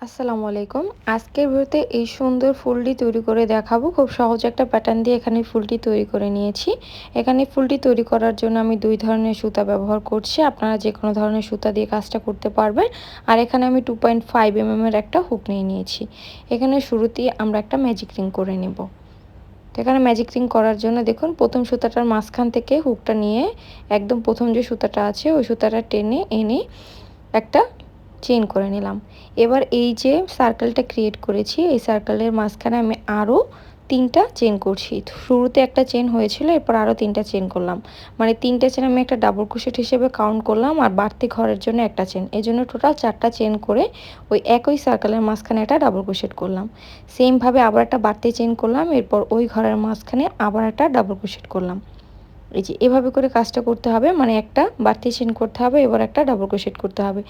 আসসালামু আলাইকুম। আজকের ভিডিওতে এই সুন্দর ফুলটি তৈরি করে দেখাবো। খুব সহজ একটা প্যাটার্ন দিয়ে এখানে ফুলটি তৈরি করে নিয়েছি। এখানে ফুলটি তৈরি করার জন্য আমি 2 ধরনের সুতা ব্যবহার করছি। আপনারা যেকোনো ধরনের সুতা দিয়ে কাজটা করতে পারবেন। আর এখানে আমি 2.5 এর একটা হুক নিয়ে নিয়েছি। এখানে শুরুতেই আমরা একটা ম্যাজিক রিং করে নেব। তো এখানে ম্যাজিক রিং করার জন্য দেখুন প্রথম সুতাটার মাঝখান থেকে হুকটা নিয়ে একদম প্রথম যে সুতাটা আছে ওই সুতাটা টেনে এনে একটা চেইন করে নিলাম। এবার এই যে সার্কেলটা ক্রিয়েট করেছি এই সার্কেলের মাঝখানে আমি আরও 3টা চেইন করছি। শুরুতে একটা চেইন হয়েছিল, এরপর আরও 3টা চেইন করলাম। মানে 3টা চেইন আমি একটা ডাবল ক্রোশেট হিসেবে কাউন্ট করলাম, আর বাড়তি ঘরের জন্য একটা চেইন। এই জন্য টোটাল 4টা চেইন করে ওই একই সার্কেলের মাঝখানে একটা ডাবল ক্রোশেট করলাম। সেমভাবে আবার একটা বাড়তি চেইন করলাম, এরপর ওই ঘরের মাঝখানে আবার একটা ডাবল ক্রোশেট করলাম। এই যে এভাবে করে কাজটা করতে হবে, মানে একটা বাড়তি চেইন করতে হবে, এবার একটা ডাবল ক্রোশেট করতে হবে।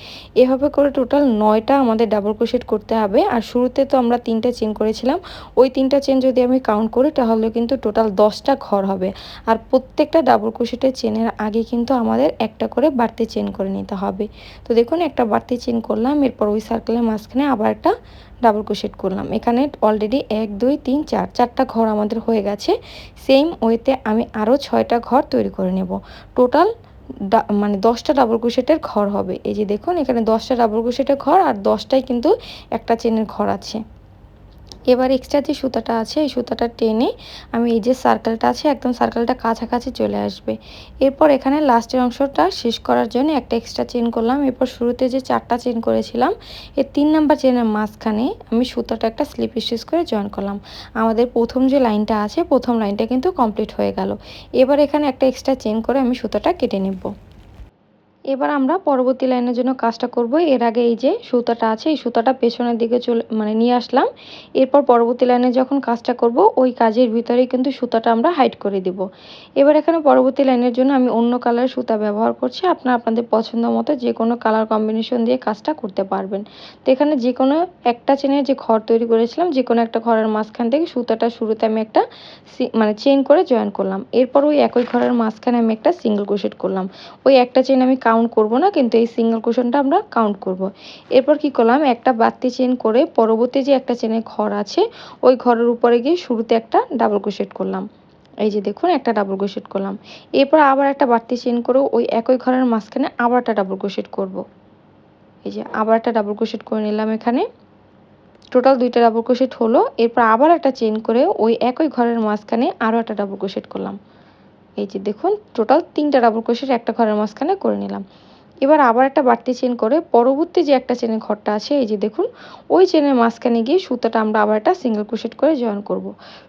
এভাবে করে টোটাল 9টা আমাদের ডাবল ক্রোশেট করতে হবে। আর শুরুতে তো আমরা 3টা চেইন করেছিলাম, ওই 3টা চেইন যদি আমি কাউন্ট করি তাহলে কিন্তু টোটাল 10টা ঘর হবে। আর প্রত্যেকটা ডাবল ক্রোশেটের চেনের আগে কিন্তু আমাদের একটা করে বাড়তি চেইন করে নিতে হবে। তো দেখুন একটা বাড়তি চেইন করলাম, এরপর ওই সার্কেলের মাঝখানে আবার একটা ডাবল ক্রোশেট করলাম। এখানে অলরেডি 1 2 3 4 4টা ঘর আমাদের হয়ে গেছে। সেম ওয়েতে আমি আরও 6টা ঘর তৈরি করে নেব। টোটাল মানে 10টা ডাবল ক্রোশেটের ঘর হবে। এই যে দেখুন এখানে 10টা ডাবল ক্রোশেটের ঘর আর 10টাই কিন্তু একটা চেনের ঘর আছে। এবার এক্সট্রা যে সুতাটা আছে এই সুতাটা টেনে আমি এই যে সার্কেলটা আছে একদম সার্কেলটা কাছাকাছি চলে আসবে। এরপর এখানে লাস্টের অংশটা শেষ করার জন্য একটা এক্সট্রা চেন করলাম। এরপর শুরুতে যে 4টা চেন করেছিলাম এর 3 নাম্বার চেনের মাঝখানে আমি সুতাটা একটা স্লিপ স্টিচ করে জয়েন করলাম। আমাদের প্রথম যে লাইনটা আছে প্রথম লাইনটা কিন্তু কমপ্লিট হয়ে গেল। এবার এখানে একটা এক্সট্রা চেন করে আমি সুতাটা কেটে নেব। এবার আমরা পরবর্তী লাইনের জন্য কাজটা করব। এর আগে এই যে সুতাটা আছে এই সুতাটা পেছনের দিকে নিয়ে আসলাম। এরপর পরবর্তী লাইনে যখন কাজটা করব ওই কাজের ভিতরেই কিন্তু সুতাটা আমরা হাইড করে দিব। এবার এখানে পরবর্তী লাইনের জন্য আমি অন্য কালারের সুতা ব্যবহার করছি। আপনারা আপনাদের পছন্দ মতো যে কোনো কালার কম্বিনেশন দিয়ে কাজটা করতে পারবেন। তো এখানে যে কোনো একটা চেনের যে ঘর তৈরি করেছিলাম যে কোনো একটা ঘরের মাঝখান থেকে সুতাটা শুরুতে আমি একটা চেইন করে জয়েন করলাম। এরপর ওই একই ঘরের মাঝখানে আমি একটা সিঙ্গেল ক্রোশেট করলাম। ওই একটা চেইন আমি কাউন্ট করব না, কিন্তু এই সিঙ্গেল ক্রোশেটটা আমরা কাউন্ট করব। এরপর কি করলাম একটা বাড়তি চেইন করে পরবর্তী যে একটা চেনের ঘর আছে ওই ঘরের উপরে গিয়ে শুরুতে একটা ডাবল ক্রোশেট করলাম। এই যে দেখুন একটা ডাবল ক্রোশেট করলাম। এরপর আবার একটা বাড়তি চেইন করে ওই একই ঘরের মাঝখানে আবার একটা ডাবল ক্রোশেট করব। এই যে আবার একটা ডাবল ক্রোশেট করে নিলাম। এখানে টোটাল 2টা ডাবল ক্রোশেট হলো। এরপর আবার একটা চেইন করে ওই একই ঘরের মাঝখানে আরও একটা ডাবল ক্রোশেট করলাম। এই যে দেখুন টোটাল 3টা ডাবল ক্রোশেট একটা ঘরের মাঝখানে করে নিলাম। এবার আবার একটা বাড়তি চেইন করে পরবর্তী যে একটা চেনের ঘরটা আছে এই যে দেখুন ওই চেনের মাঝখানে গিয়ে সুতাটা আমরা আবার একটা সিঙ্গেল ক্রোশেট করে জয়েন করব।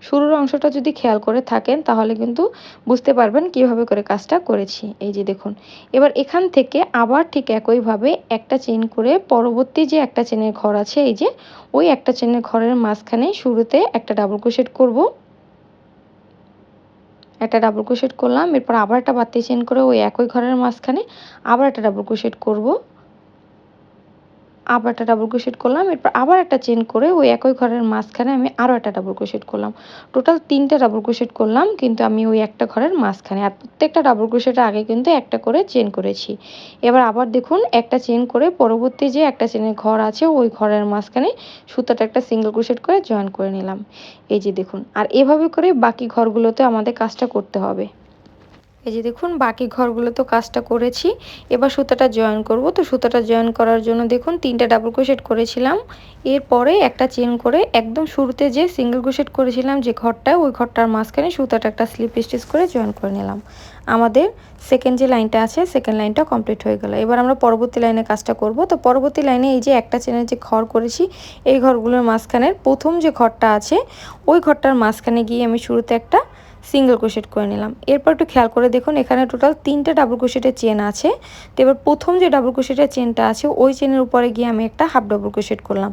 শুরুর অংশটা যদি খেয়াল করে থাকেন তাহলে কিন্তু বুঝতে পারবেন কিভাবে করে কাজটা করেছি। এই যে দেখুন এবার এখান থেকে আবার ঠিক একইভাবে একটা চেইন করে পরবর্তী যে একটা চেনের ঘর আছে এই যে ওই একটা চেনের ঘরের মাঝখানে শুরুতে একটা ডাবল ক্রোশেট করব। একটা ডাবল ক্রোশেট করলাম, এরপর আবার একটা বাড়তি চেইন করে ওই একই ঘরের মাঝখানে আবার একটা ডাবল ক্রোশেট করব। আবার একটা ডাবল ক্রোশেট করলাম, এরপর আবার একটা চেইন করে ওই একই ঘরের মাঝখানে আমি আরও একটা ডাবল ক্রোশেট করলাম। টোটাল 3টা ডাবল ক্রোশেট করলাম, কিন্তু আমি ওই একটা ঘরের মাঝখানে। আর প্রত্যেকটা ডাবল ক্রোশেটের আগে কিন্তু একটা করে চেইন করেছি। এবার আবার দেখুন একটা চেইন করে পরবর্তী যে একটা চেইনের ঘর আছে ওই ঘরের মাঝখানে সুতাটা একটা সিঙ্গেল ক্রোশেট করে জয়েন করে নিলাম। এই যে দেখুন আর এভাবে করে বাকি ঘরগুলোতে আমাদের কাজটা করতে হবে। এই যে দেখুন বাকি ঘরগুলোতেও কাজটা করেছি। এবার সুতাটা জয়েন করব। তো সুতাটা জয়েন করার জন্য দেখুন 3টা ডাবল ক্রোশেট করেছিলাম, এরপরে একটা চেইন করে একদম শুরুতে যে সিঙ্গেল ক্রোশেট করেছিলাম যে ঘরটা ওই ঘরটার মাঝখানে সুতাটা একটা স্লিপ স্টিচ করে জয়েন করে নিলাম। আমাদের সেকেন্ড যে লাইনটা আছে সেকেন্ড লাইনটা কমপ্লিট হয়ে গেল। এবার আমরা পরবর্তী লাইনে কাজটা করব। তো পরবর্তী লাইনে এই যে একটা চেনের যে ঘর করেছি এই ঘরগুলোর মাঝখানের প্রথম যে ঘরটা আছে ওই ঘরটার মাঝখানে গিয়ে আমি শুরুতে একটা সিঙ্গেল ক্রোশেট করে নিলাম। এরপর একটু খেয়াল করে দেখুন এখানে টোটাল 3টা ডাবল ক্রোশেটের চেন আছে। তো এবার প্রথম যে ডাবল ক্রোশেটের চেনটা আছে ওই চেনের উপরে গিয়ে আমি একটা হাফ ডাবল ক্রোশেট করলাম।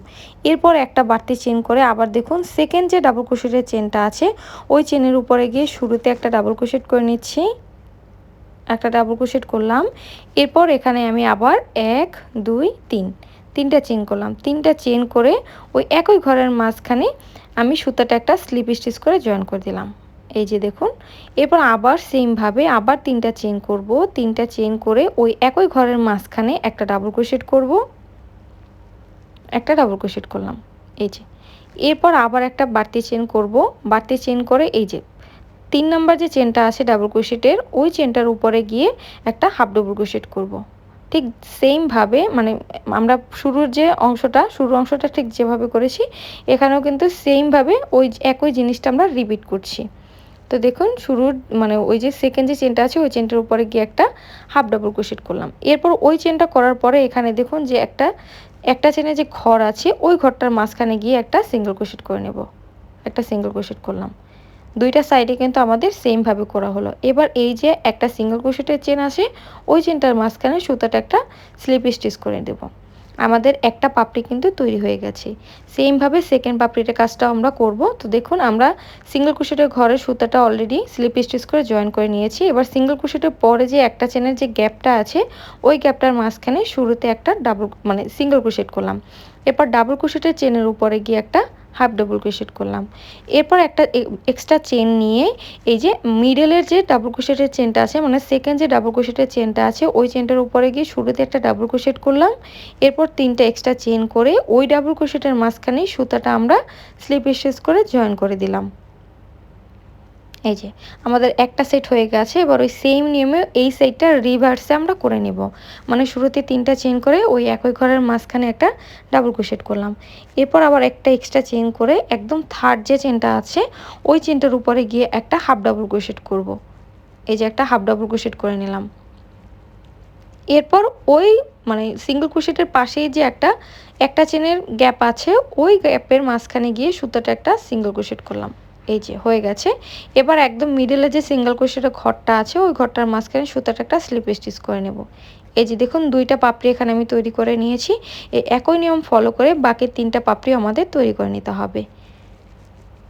এরপর একটা বাড়তি চেন করে আবার দেখুন সেকেন্ড যে ডাবল ক্রোশেটের চেনটা আছে ওই চেনের উপরে গিয়ে শুরুতে একটা ডাবল ক্রোশেট করে নিচ্ছি। একটা ডাবল ক্রোশেট করলাম। এরপর এখানে আমি আবার 1 2 3 3টা চেন করলাম। 3টা চেন করে ওই একই ঘরের মাঝখানে আমি সুতাটা একটা স্লিপ স্টিচ করে জয়েন করে দিলাম। এই যে দেখুন এরপর আবার সেমভাবে আবার 3টা চেন করব। 3টা চেন করে ওই একই ঘরের মাঝখানে একটা ডাবল ক্রোশেট করব। একটা ডাবল ক্রোশেট করলাম, এই যে। এরপর আবার একটা বাড়তি চেন করব, বাড়তি চেন করে এই যে 3 নাম্বার যে চেনটা আছে ডাবল ক্রোশেটের, ওই চেনটার উপরে গিয়ে একটা হাফ ডাবল ক্রোশেট করব। ঠিক সেমভাবে মানে আমরা শুরুর অংশটা ঠিক যেভাবে করেছি এখানেও কিন্তু সেমভাবে ওই একই জিনিসটা আমরা রিপিট করছি। তো দেখুন শুরুর মানে ওই যে সেকেন্ড যে চেনটা আছে ওই চেনটার উপরে গিয়ে একটা হাফ ডাবল ক্রোশেট করলাম। এরপর ওই চেনটা করার পরে এখানে দেখুন যে একটা চেনে যে ঘর আছে ওই ঘরটার মাঝখানে গিয়ে একটা সিঙ্গেল ক্রোশেট করে নেব। একটা সিঙ্গেল ক্রোশেট করলাম। দুইটা সাইডে কিন্তু আমাদের সেমভাবে করা হলো। এবার এই যে একটা সিঙ্গেল ক্রোশেটের চেন আসে ওই চেনটার মাঝখানে সুতাটা একটা স্লিপ স্টিচ করে দেব। আমাদের একটা পাপড়ি কিন্তু তৈরি হয়ে গেছে। সেমভাবে সেকেন্ড পাপড়িটার কাজটাও আমরা করব। তো দেখুন আমরা সিঙ্গেল ক্রোশেটের ঘরের সুতাটা অলরেডি স্লিপ স্টিচ করে জয়েন করে নিয়েছি। এবার সিঙ্গেল ক্রোশেটের পরে যে একটা চেনের যে গ্যাপটা আছে ওই গ্যাপটার মাঝখানে শুরুতে একটা মানে সিঙ্গেল ক্রোশেট করলাম। এরপর ডাবল ক্রোশেটের চেনের উপরে গিয়ে একটা হাফ ডাবল ক্রোশেট করলাম। এরপর একটা এক্সট্রা চেন নিয়ে এই যে মিডলের যে ডাবল ক্রোশেটের চেনটা আছে মানে সেকেন্ড যে ডাবল ক্রোশেটের চেনটা আছে ওই চেনটার উপরে গিয়ে শুরুতে একটা ডাবল ক্রোশেট করলাম। এরপর 3টা এক্সট্রা চেন করে ওই ডাবল ক্রোশেটের মাঝখানে সুতাটা আমরা স্লিপ স্টিচ করে জয়েন করে দিলাম। এই যে আমাদের একটা সেট হয়ে গেছে। এবার ওই সেম নিয়মে এই সাইডটা রিভার্সে আমরা করে নেব। মানে শুরুতে 3টা চেন করে ওই একই ঘরের মাঝখানে একটা ডাবল ক্রোশেট করলাম। এরপর আবার একটা এক্সট্রা চেন করে একদম থার্ড যে চেনটা আছে ওই চেনটার উপরে গিয়ে একটা হাফ ডাবল ক্রোশেট করব। এই যে একটা হাফ ডাবল ক্রোশেট করে নিলাম। এরপর ওই মানে সিঙ্গেল ক্রোশেটের পাশেই যে একটা চেনের গ্যাপ আছে ওই গ্যাপের মাঝখানে গিয়ে সুতাটা একটা সিঙ্গেল ক্রোশেট করলাম। এই যে হয়ে গেছে। এবার একদম মিডলে যে সিঙ্গেল ক্রোশেটের ঘরটা আছে ওই ঘরটার মাঝখানে সুতাটা একটা স্লিপ স্টিচ করে নেব। এই যে দেখুন 2টা পাপড়ি এখানে আমি তৈরি করে নিয়েছি। এই একই নিয়ম ফলো করে বাকি 3টা পাপড়ি আমাদের তৈরি করে নিতে হবে।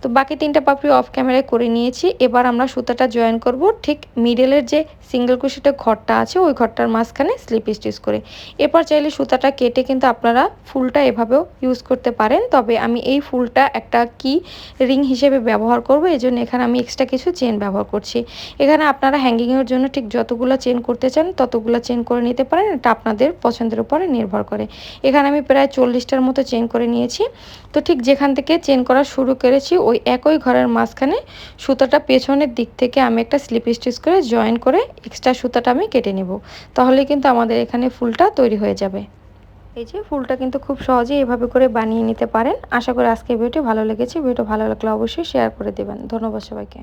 তো বাকি 3টা পাপড়ি অফ ক্যামেরায় করে নিয়েছি। এবার আমরা সুতাটা জয়েন করব ঠিক মিডলের যে সিঙ্গেল ক্রোশেটের ঘরটা আছে ওই ঘরটার মাঝখানে স্লিপ স্টিচ করে। এরপর চাইলে সুতাটা কেটে কিন্তু আপনারা ফুলটা এভাবেও ইউজ করতে পারেন। তবে আমি এই ফুলটা একটা রিং হিসেবে ব্যবহার করব, এজন্য এখানে আমি এক্সট্রা কিছু চেন ব্যবহার করছি। এখানে আপনারা হ্যাঙ্গিংয়ের জন্য ঠিক যতগুলো চেন করতে চান ততগুলো চেন করে নিতে পারেন, এটা আপনাদের পছন্দের উপরে নির্ভর করে। এখানে আমি প্রায় 40টার মতো চেন করে নিয়েছি। তো ঠিক যেখান থেকে চেন করা শুরু করেছি ওই একই ঘরের মাঝখানে সুতাটা পেছনের দিক থেকে আমি একটা স্লিপ স্টিচ করে জয়েন করে এক্সট্রা সুতাটা আমি কেটে নেব। তাহলে কিন্তু আমাদের এখানে ফুলটা তৈরি হয়ে যাবে। এই যে ফুলটা কিন্তু খুব সহজেই এভাবে করে বানিয়ে নিতে পারেন। আশা করি আজকের ভিডিওটি ভালো লেগেছে। ভিডিওটা ভালো লাগলে অবশ্যই শেয়ার করে দেবেন। ধন্যবাদ সবাইকে।